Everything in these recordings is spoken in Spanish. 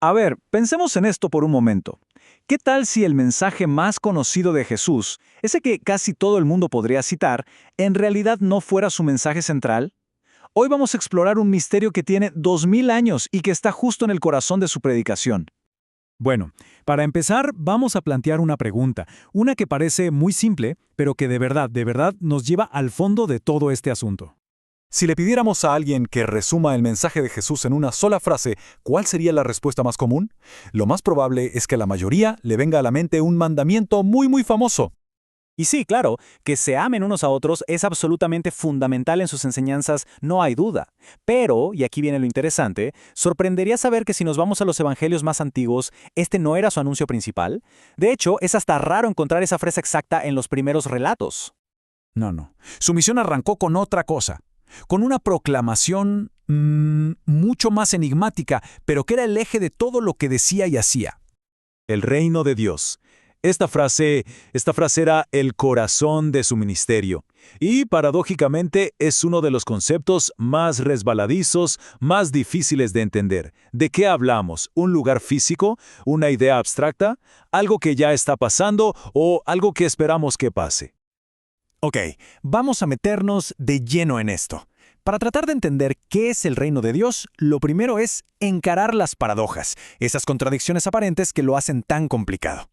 A ver, pensemos en esto por un momento. ¿Qué tal si el mensaje más conocido de Jesús, ese que casi todo el mundo podría citar, en realidad no fuera su mensaje central? Hoy vamos a explorar un misterio que tiene 2000 años y que está justo en el corazón de su predicación. Bueno, para empezar, vamos a plantear una pregunta, una que parece muy simple, pero que de verdad nos lleva al fondo de todo este asunto. Si le pidiéramos a alguien que resuma el mensaje de Jesús en una sola frase, ¿cuál sería la respuesta más común? Lo más probable es que a la mayoría le venga a la mente un mandamiento muy famoso. Y sí, claro, que se amen unos a otros es absolutamente fundamental en sus enseñanzas, no hay duda. Pero, y aquí viene lo interesante, sorprendería saber que si nos vamos a los evangelios más antiguos, este no era su anuncio principal. De hecho, es hasta raro encontrar esa frase exacta en los primeros relatos. No. Su misión arrancó con otra cosa, con una proclamación mucho más enigmática, pero que era el eje de todo lo que decía y hacía. El reino de Dios. Esta frase era el corazón de su ministerio. Y, paradójicamente, es uno de los conceptos más resbaladizos, más difíciles de entender. ¿De qué hablamos? ¿Un lugar físico? ¿Una idea abstracta? ¿Algo que ya está pasando o algo que esperamos que pase? Ok, vamos a meternos de lleno en esto. Para tratar de entender qué es el reino de Dios, lo primero es encarar las paradojas, esas contradicciones aparentes que lo hacen tan complicado.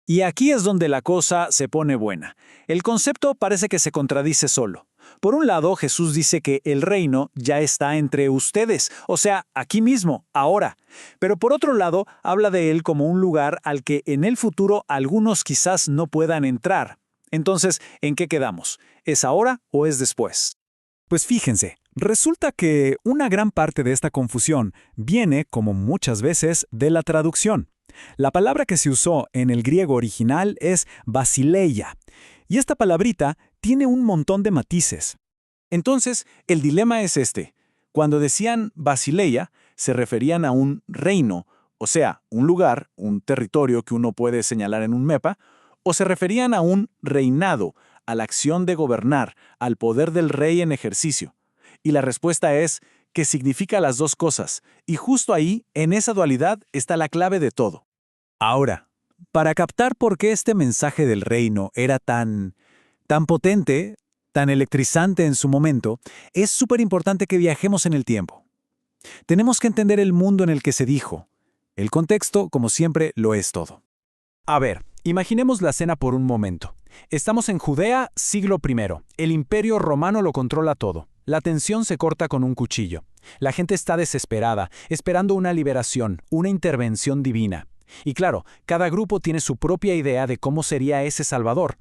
Y aquí es donde la cosa se pone buena. El concepto parece que se contradice solo. Por un lado, Jesús dice que el reino ya está entre ustedes, o sea, aquí mismo, ahora. Pero por otro lado, habla de él como un lugar al que en el futuro algunos quizás no puedan entrar. Entonces, ¿en qué quedamos? ¿Es ahora o es después? Pues fíjense, resulta que una gran parte de esta confusión viene, como muchas veces, de la traducción. La palabra que se usó en el griego original es basileia, y esta palabrita tiene un montón de matices. Entonces, el dilema es este. Cuando decían basileia, se referían a un reino, o sea, un lugar, un territorio que uno puede señalar en un mapa, o se referían a un reinado, a la acción de gobernar, al poder del rey en ejercicio. Y la respuesta es que significa las dos cosas, y justo ahí, en esa dualidad, está la clave de todo. Ahora, para captar por qué este mensaje del reino era tan potente, tan electrizante en su momento, es súper importante que viajemos en el tiempo. Tenemos que entender el mundo en el que se dijo. El contexto, como siempre, lo es todo. A ver, imaginemos la escena por un momento. Estamos en Judea, siglo I. El imperio romano lo controla todo. La tensión se corta con un cuchillo. La gente está desesperada, esperando una liberación, una intervención divina. Y claro, cada grupo tiene su propia idea de cómo sería ese Salvador.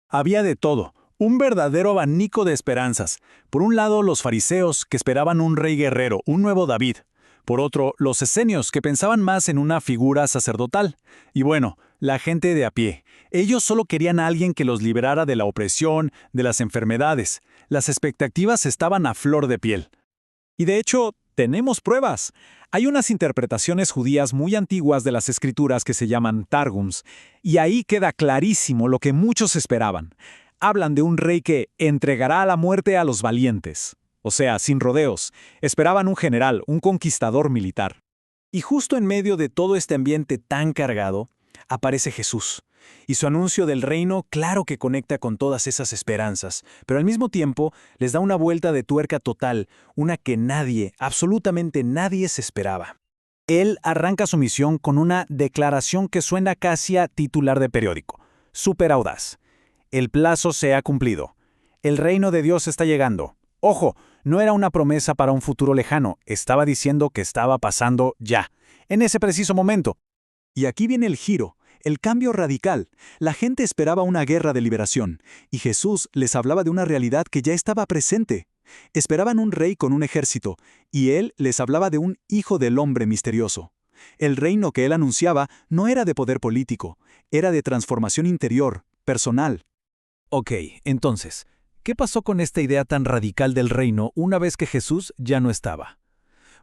Había de todo, un verdadero abanico de esperanzas. Por un lado, los fariseos, que esperaban un rey guerrero, un nuevo David. Por otro, los esenios, que pensaban más en una figura sacerdotal. Y bueno, la gente de a pie. Ellos solo querían a alguien que los liberara de la opresión, de las enfermedades. Las expectativas estaban a flor de piel. Y de hecho, tenemos pruebas. Hay unas interpretaciones judías muy antiguas de las escrituras que se llaman Targums, y ahí queda clarísimo lo que muchos esperaban. Hablan de un rey que entregará a la muerte a los valientes. O sea, sin rodeos. Esperaban un general, un conquistador militar. Y justo en medio de todo este ambiente tan cargado, aparece Jesús. Y su anuncio del reino, claro que conecta con todas esas esperanzas, pero al mismo tiempo les da una vuelta de tuerca total, una que nadie, absolutamente nadie se esperaba. Él arranca su misión con una declaración que suena casi a titular de periódico. Súper audaz. El plazo se ha cumplido. El reino de Dios está llegando. Ojo, no era una promesa para un futuro lejano, estaba diciendo que estaba pasando ya, en ese preciso momento. Y aquí viene el giro. El cambio radical. La gente esperaba una guerra de liberación, y Jesús les hablaba de una realidad que ya estaba presente. Esperaban un rey con un ejército, y él les hablaba de un hijo del hombre misterioso. El reino que él anunciaba no era de poder político, era de transformación interior, personal. Ok, entonces, ¿qué pasó con esta idea tan radical del reino una vez que Jesús ya no estaba?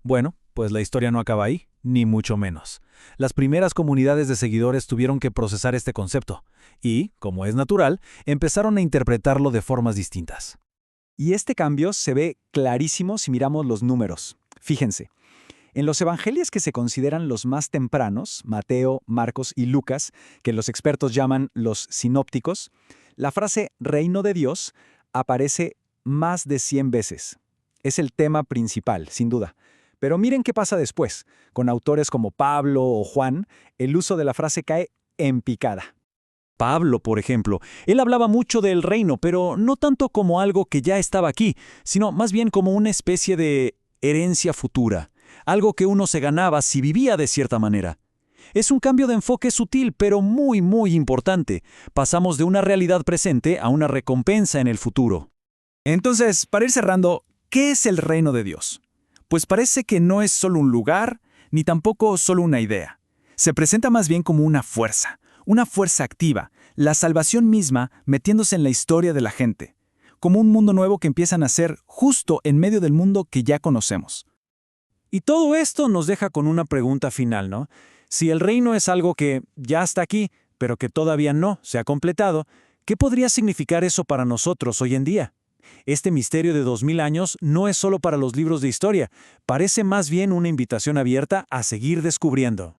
Bueno, pues la historia no acaba ahí, ni mucho menos. Las primeras comunidades de seguidores tuvieron que procesar este concepto y, como es natural, empezaron a interpretarlo de formas distintas. Y este cambio se ve clarísimo si miramos los números. Fíjense, En los evangelios que se consideran los más tempranos, Mateo, Marcos y Lucas, que los expertos llaman los sinópticos, la frase reino de Dios aparece más de 100 veces. Es el tema principal, sin duda. Pero miren qué pasa después. Con autores como Pablo o Juan, el uso de la frase cae en picada. Pablo, por ejemplo, él hablaba mucho del reino, pero no tanto como algo que ya estaba aquí, sino más bien como una especie de herencia futura, algo que uno se ganaba si vivía de cierta manera. Es un cambio de enfoque sutil, pero muy, muy importante. Pasamos de una realidad presente a una recompensa en el futuro. Entonces, para ir cerrando, ¿qué es el reino de Dios? Pues parece que no es solo un lugar, ni tampoco solo una idea. Se presenta más bien como una fuerza activa, la salvación misma metiéndose en la historia de la gente, como un mundo nuevo que empieza a nacer justo en medio del mundo que ya conocemos. Y todo esto nos deja con una pregunta final, ¿no? Si el reino es algo que ya está aquí, pero que todavía no se ha completado, ¿qué podría significar eso para nosotros hoy en día? Este misterio de 2000 años no es solo para los libros de historia, parece más bien una invitación abierta a seguir descubriendo.